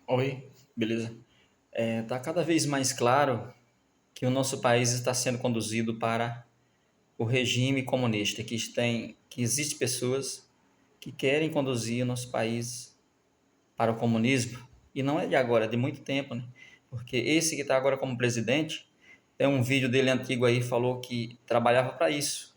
Oi, beleza? Tá cada vez mais claro que o nosso país está sendo conduzido para o regime comunista, que existe pessoas que querem conduzir o nosso país para o comunismo, e não é de agora, é de muito tempo, né? Porque esse que está agora como presidente, tem um vídeo dele antigo aí, falou que trabalhava para isso,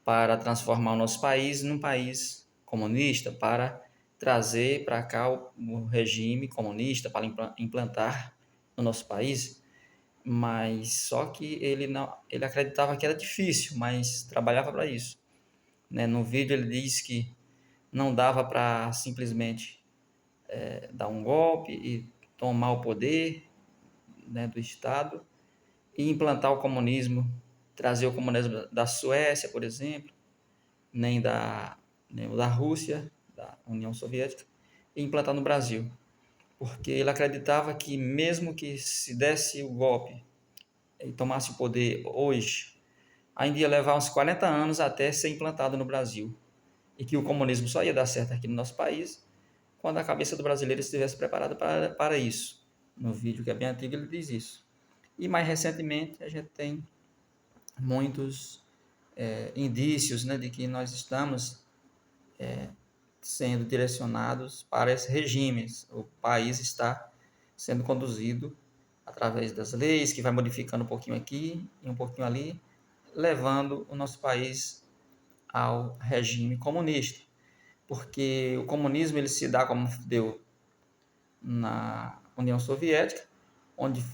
para transformar o nosso país num país comunista, para trazer para cá o regime comunista, para implantar no nosso país. Mas só que ele não, ele acreditava que era difícil, mas trabalhava para isso, né? No vídeo ele diz que não dava para simplesmente dar um golpe e tomar o poder, né, do Estado e implantar o comunismo, trazer o comunismo da Suécia, por exemplo, nem da Rússia, da União Soviética, e implantar no Brasil. Porque ele acreditava que mesmo que se desse o golpe e tomasse o poder hoje, ainda ia levar uns 40 anos até ser implantado no Brasil. E que o comunismo só ia dar certo aqui no nosso país quando a cabeça do brasileiro estivesse preparada para isso. No vídeo que é bem antigo ele diz isso. E mais recentemente a gente tem muitos indícios, né, de que nós estamos sendo direcionados para esses regimes. O país está sendo conduzido através das leis, que vai modificando um pouquinho aqui e um pouquinho ali, levando o nosso país ao regime comunista. Porque o comunismo ele se dá como deu na União Soviética, onde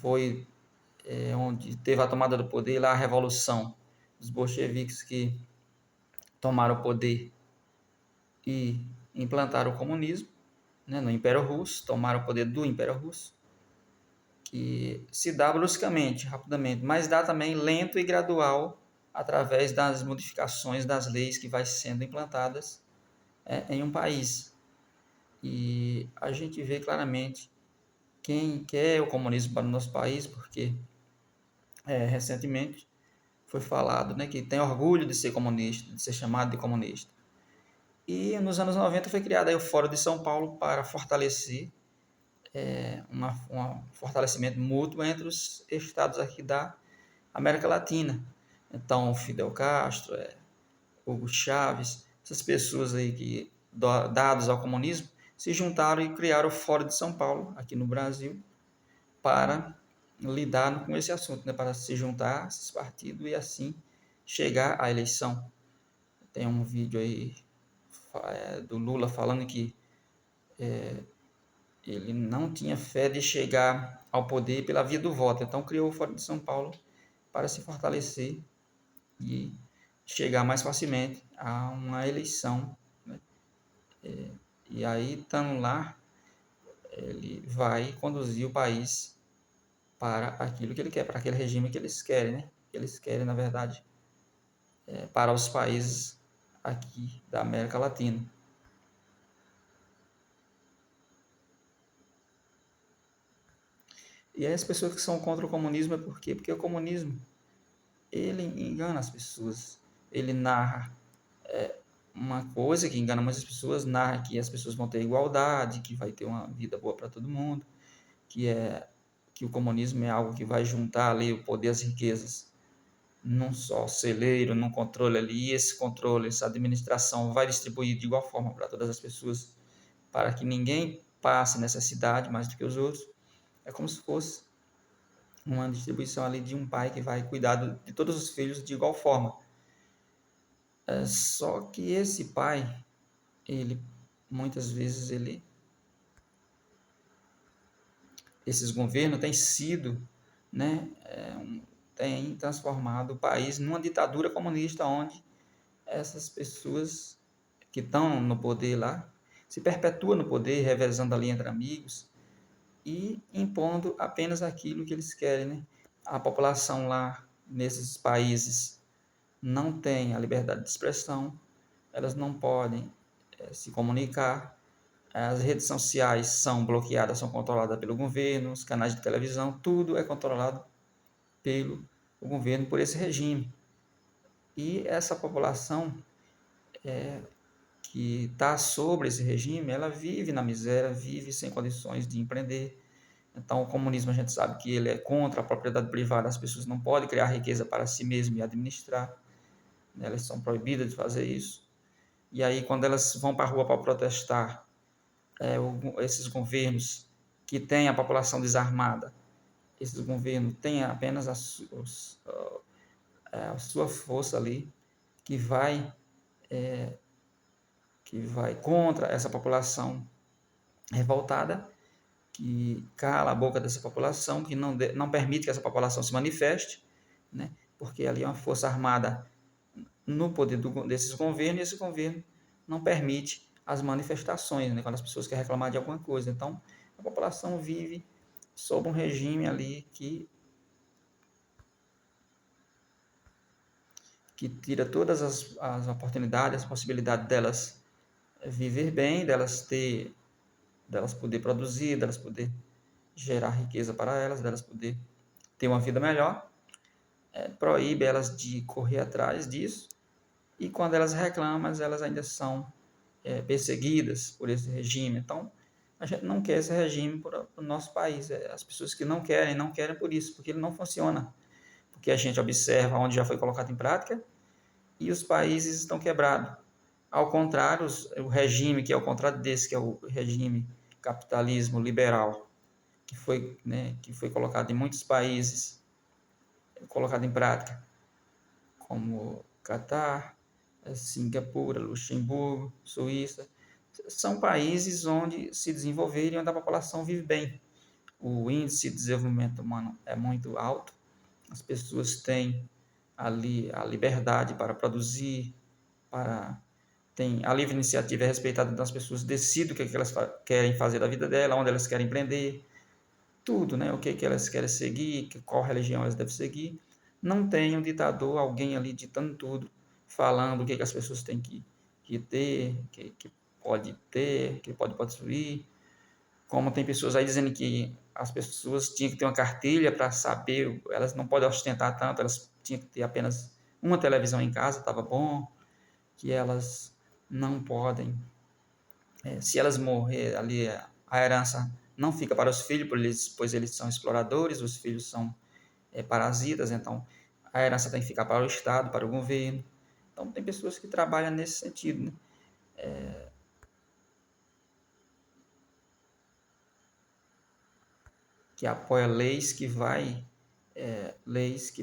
onde teve a tomada do poder, lá a revolução dos bolcheviques que tomaram o poder e implantaram o comunismo, né, no Império Russo, tomaram o poder do Império Russo, que se dá bruscamente, rapidamente, mas dá também lento e gradual através das modificações das leis que vai sendo implantadas em um país. E a gente vê claramente quem quer o comunismo para o nosso país, porque recentemente foi falado, né, que tem orgulho de ser comunista, de ser chamado de comunista. E nos anos 90 foi criado aí o Fórum de São Paulo para fortalecer um fortalecimento mútuo entre os estados aqui da América Latina. Então, Fidel Castro, Hugo Chávez, essas pessoas aí que, dados ao comunismo, se juntaram e criaram o Fórum de São Paulo, aqui no Brasil, para lidar com esse assunto, né? Para se juntar esses partidos e assim chegar à eleição. Tem um vídeo aí do Lula falando que ele não tinha fé de chegar ao poder pela via do voto, então criou o Fórum de São Paulo para se fortalecer e chegar mais facilmente a uma eleição, né? E aí, estando lá, ele vai conduzir o país para aquilo que ele quer, para aquele regime que eles querem, né? Que eles querem, na verdade, para os países aqui da América Latina. E aí as pessoas que são contra o comunismo é por quê? Porque o comunismo, ele engana as pessoas. Ele narra uma coisa que engana muitas pessoas, narra que as pessoas vão ter igualdade, que vai ter uma vida boa para todo mundo, que é que o comunismo é algo que vai juntar ali o poder e as riquezas num só celeiro, num controle ali, e esse controle, essa administração vai distribuir de igual forma para todas as pessoas, para que ninguém passe necessidade mais do que os outros. É como se fosse uma distribuição ali de um pai que vai cuidar de todos os filhos de igual forma. Só que esse pai, ele muitas vezes esses governos têm sido, né, têm transformado o país numa ditadura comunista onde essas pessoas que estão no poder lá se perpetuam no poder, revezando ali entre amigos e impondo apenas aquilo que eles querem, né? A população lá nesses países não tem a liberdade de expressão, elas não podem se comunicar, as redes sociais são bloqueadas, são controladas pelo governo, os canais de televisão, tudo é controlado pelo governo, por esse regime. E essa população que está sobre esse regime, ela vive na miséria, vive sem condições de empreender. Então, o comunismo a gente sabe que ele é contra a propriedade privada, as pessoas não podem criar riqueza para si mesmas e administrar, né? Elas são proibidas de fazer isso. E aí, quando elas vão para a rua para protestar, esses governos que têm a população desarmada, esses governos têm apenas a sua força ali, que vai, que vai contra essa população revoltada, que cala a boca dessa população, que não permite que essa população se manifeste, né? Porque ali é uma força armada no poder desses governos, e esse governo não permite as manifestações, né? Quando as pessoas querem reclamar de alguma coisa. Então, a população vive sob um regime ali que tira todas as oportunidades, as possibilidades delas viver bem, delas poder produzir, delas poder gerar riqueza para elas, delas poder ter uma vida melhor, proíbe elas de correr atrás disso, e quando elas reclamam, elas ainda são perseguidas por esse regime. Então, a gente não quer esse regime para o nosso país. As pessoas que não querem, não querem por isso, porque ele não funciona. Porque a gente observa onde já foi colocado em prática e os países estão quebrados. Ao contrário, o regime que é o contrário desse, que é o regime capitalismo liberal, que foi colocado em muitos países, colocado em prática, como Catar, Singapura, Luxemburgo, Suíça, são países onde se desenvolveram e onde a população vive bem. O índice de desenvolvimento humano é muito alto, as pessoas têm ali a liberdade para produzir, a livre iniciativa é respeitada, então as pessoas decidem o que elas querem fazer da vida dela, onde elas querem empreender, tudo, né? O que elas querem seguir, qual religião elas devem seguir. Não tem um ditador, alguém ali ditando tudo, falando o que as pessoas têm que ter, que pode ter, que pode possuir. Como tem pessoas aí dizendo que as pessoas tinham que ter uma cartilha para saber, elas não podem ostentar tanto, elas tinham que ter apenas uma televisão em casa, estava bom, que elas não podem, se elas morrer ali, a herança não fica para os filhos, pois eles são exploradores, os filhos são parasitas, então a herança tem que ficar para o Estado, para o governo. Então tem pessoas que trabalham nesse sentido, né? Que apoia leis que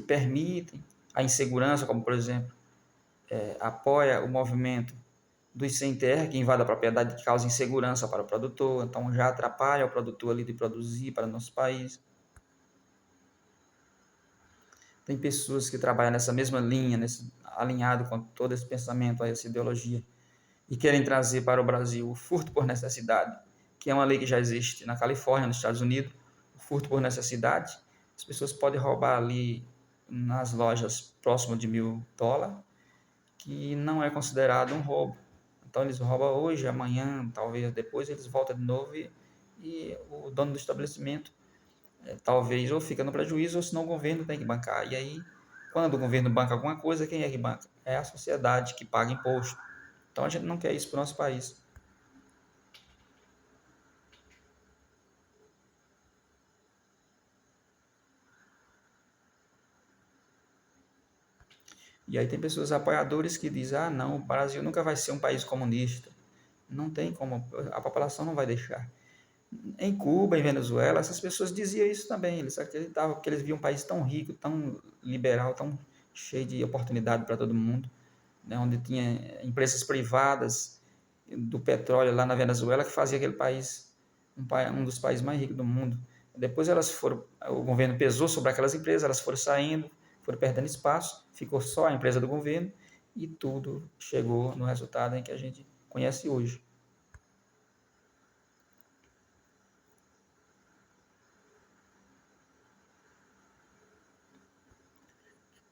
permitem a insegurança, como por exemplo, apoia o movimento dos sem terra, que invade a propriedade, que causa insegurança para o produtor, então já atrapalha o produtor ali de produzir para o nosso país. Tem pessoas que trabalham nessa mesma linha, alinhado com todo esse pensamento, essa ideologia, e querem trazer para o Brasil o furto por necessidade, que é uma lei que já existe na Califórnia, nos Estados Unidos, o furto por necessidade. As pessoas podem roubar ali nas lojas próximo de $1.000, que não é considerado um roubo. Então eles roubam hoje, amanhã, talvez depois eles voltam de novo e o dono do estabelecimento talvez ou fica no prejuízo ou senão o governo tem que bancar. E aí, quando o governo banca alguma coisa, quem é que banca? É a sociedade que paga imposto. Então a gente não quer isso para o nosso país. E aí tem pessoas apoiadores que dizem, não, o Brasil nunca vai ser um país comunista. Não tem como, a população não vai deixar. Em Cuba, em Venezuela, essas pessoas diziam isso também. Eles acreditavam que eles viam um país tão rico, tão liberal, tão cheio de oportunidade para todo mundo, né, onde tinha empresas privadas do petróleo lá na Venezuela que fazia aquele país um dos países mais ricos do mundo. Depois o governo pesou sobre aquelas empresas, elas foram saindo, foram perdendo espaço, ficou só a empresa do governo e tudo chegou no resultado em que a gente conhece hoje.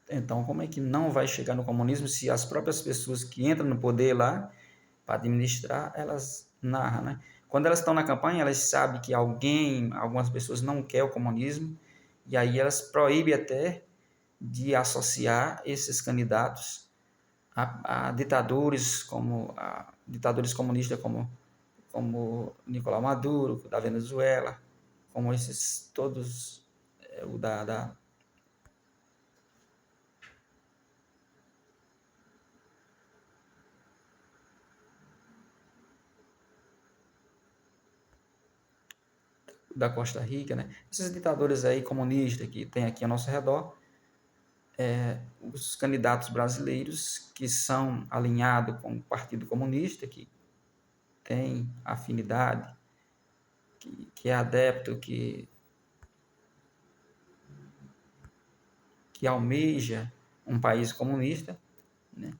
Então, como é que não vai chegar no comunismo se as próprias pessoas que entram no poder lá para administrar, elas narram, né? Quando elas estão na campanha, elas sabem que algumas pessoas não querem o comunismo, e aí elas proíbem até de associar esses candidatos a ditadores comunistas como Nicolás Maduro, da Venezuela, como esses todos, o da Costa Rica, né? Esses ditadores aí comunistas que tem aqui ao nosso redor, os candidatos brasileiros que são alinhados com o Partido Comunista, que tem afinidade, que é adepto, que almeja um país comunista, né?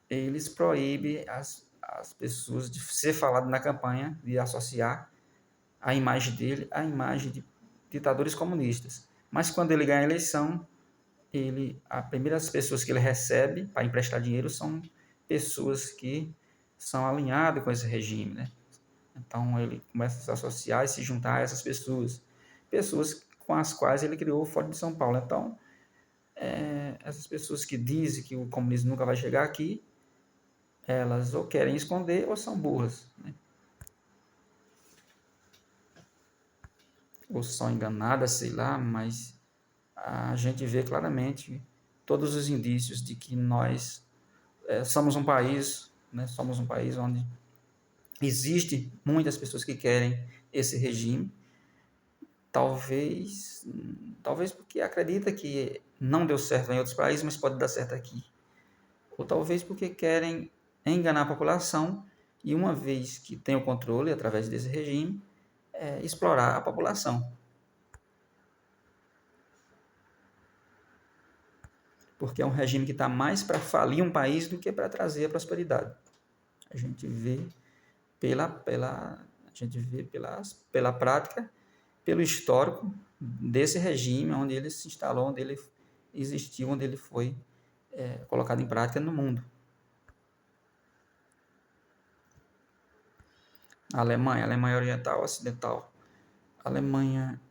Eles proíbem as pessoas de ser falado na campanha, de associar a imagem dele à imagem de ditadores comunistas. Mas quando ele ganha a eleição, as primeiras pessoas que ele recebe para emprestar dinheiro são pessoas que são alinhadas com esse regime, né? Então ele começa a se associar e se juntar a essas pessoas com as quais ele criou o Fórum de São Paulo. Então, essas pessoas que dizem que o comunismo nunca vai chegar aqui, elas ou querem esconder ou são burras, né? Ou são enganadas, sei lá, mas a gente vê claramente todos os indícios de que nós somos um país, né? Somos um país onde existe muitas pessoas que querem esse regime, talvez, talvez porque acredita que não deu certo em outros países, mas pode dar certo aqui, ou talvez porque querem enganar a população e uma vez que tem o controle através desse regime, explorar a população, porque é um regime que está mais para falir um país do que para trazer a prosperidade. A gente vê pela prática, pelo histórico desse regime, onde ele se instalou, onde ele existiu, onde ele foi colocado em prática no mundo. A Alemanha Oriental, Ocidental. A Alemanha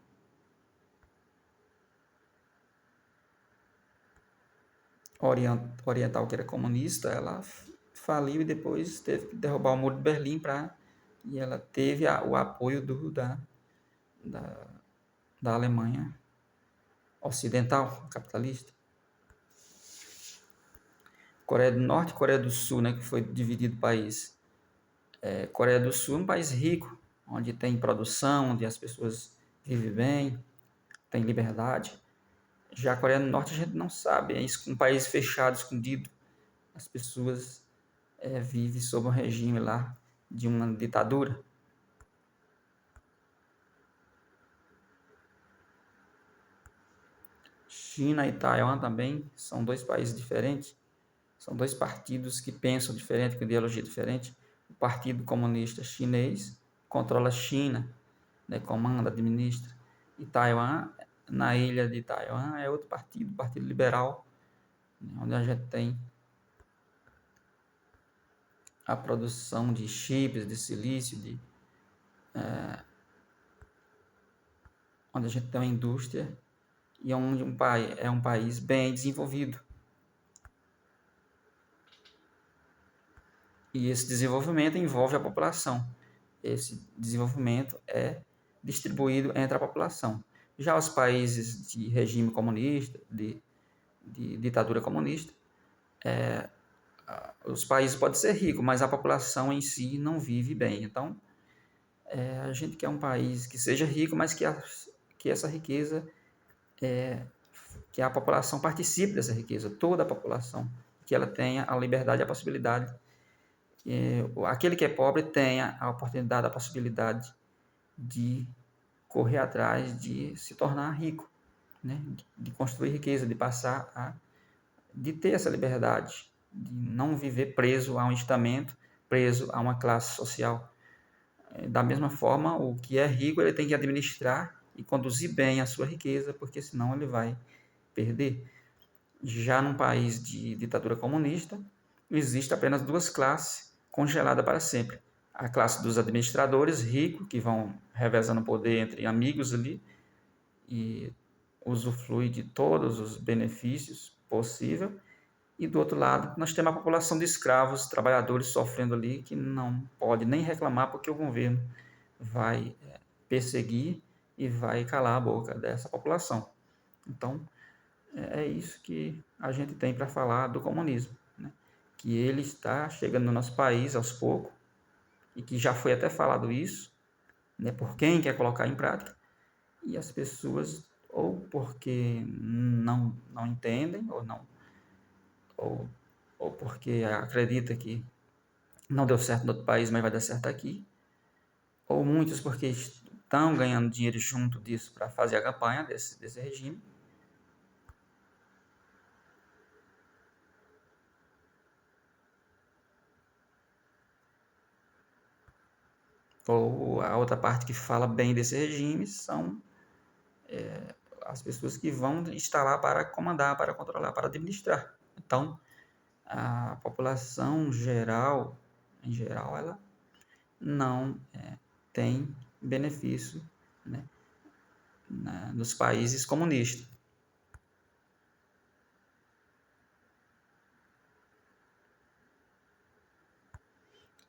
Oriental, que era comunista, ela faliu e depois teve que derrubar o Muro de Berlim e ela teve o apoio da, da Alemanha Ocidental, capitalista. Coreia do Norte e Coreia do Sul, né, que foi dividido o país. Coreia do Sul é um país rico, onde tem produção, onde as pessoas vivem bem, tem liberdade. Já a Coreia do Norte a gente não sabe, é um país fechado, escondido. As pessoas vivem sob um regime lá de uma ditadura. China e Taiwan também são dois países diferentes, são dois partidos que pensam diferente, com ideologia diferente. O Partido Comunista Chinês controla a China, né, comanda, administra. E Taiwan, na ilha de Taiwan, é outro partido, o Partido Liberal, né, onde a gente tem a produção de chips, de silício, onde a gente tem uma indústria e onde é um país bem desenvolvido. E esse desenvolvimento envolve a população. Esse desenvolvimento é distribuído entre a população. Já os países de regime comunista, de ditadura comunista, os países podem ser ricos, mas a população em si não vive bem. Então, a gente quer um país que seja rico, mas que essa riqueza, que a população participe dessa riqueza, toda a população, que ela tenha a liberdade e a possibilidade. Aquele que é pobre tenha a oportunidade, a possibilidade de correr atrás de se tornar rico, né? De construir riqueza, de ter essa liberdade, de não viver preso a um estamento, preso a uma classe social. Da mesma forma, o que é rico ele tem que administrar e conduzir bem a sua riqueza, porque senão ele vai perder. Já num país de ditadura comunista, existe apenas duas classes congeladas para sempre. A classe dos administradores ricos, que vão revezando poder entre amigos ali e usufrui de todos os benefícios possíveis, E do outro lado, nós temos a população de escravos, trabalhadores sofrendo ali, que não pode nem reclamar porque o governo vai perseguir e vai calar a boca dessa população. Então, é isso que a gente tem para falar do comunismo, né? Que ele está chegando no nosso país aos poucos, e que já foi até falado isso, né, por quem quer colocar em prática, e as pessoas, ou porque não entendem, ou, ou porque acredita que não deu certo no outro país, mas vai dar certo aqui, ou muitos porque estão ganhando dinheiro junto disso para fazer a campanha desse regime, ou a outra parte que fala bem desse regime são as pessoas que vão estar lá para comandar, para controlar, para administrar. Então, a população geral, em geral, ela não tem benefício, né, nos países comunistas.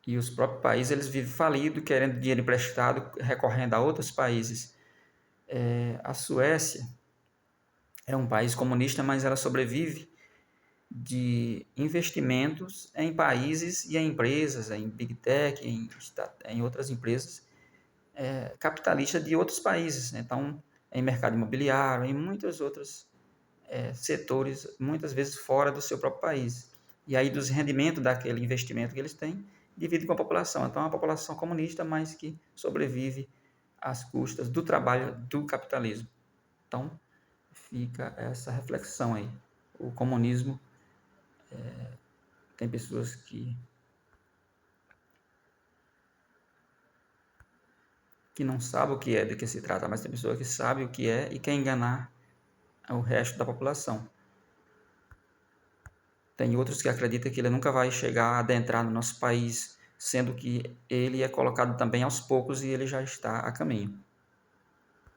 E os próprios países eles vivem falidos, querendo dinheiro emprestado, recorrendo a outros países. A Suécia é um país comunista, mas ela sobrevive de investimentos em países e em empresas, em Big Tech, em outras empresas capitalistas de outros países. Então, em mercado imobiliário, em muitos outros setores, muitas vezes fora do seu próprio país. E aí, dos rendimentos daquele investimento que eles têm, divide com a população. Então, é uma população comunista, mas que sobrevive às custas do trabalho do capitalismo. Então, fica essa reflexão aí. O comunismo tem pessoas que não sabem o que é, de que se trata, mas tem pessoas que sabem o que é e quer enganar o resto da população. Tem outros que acreditam que ele nunca vai chegar a adentrar no nosso país, sendo que ele é colocado também aos poucos e ele já está a caminho.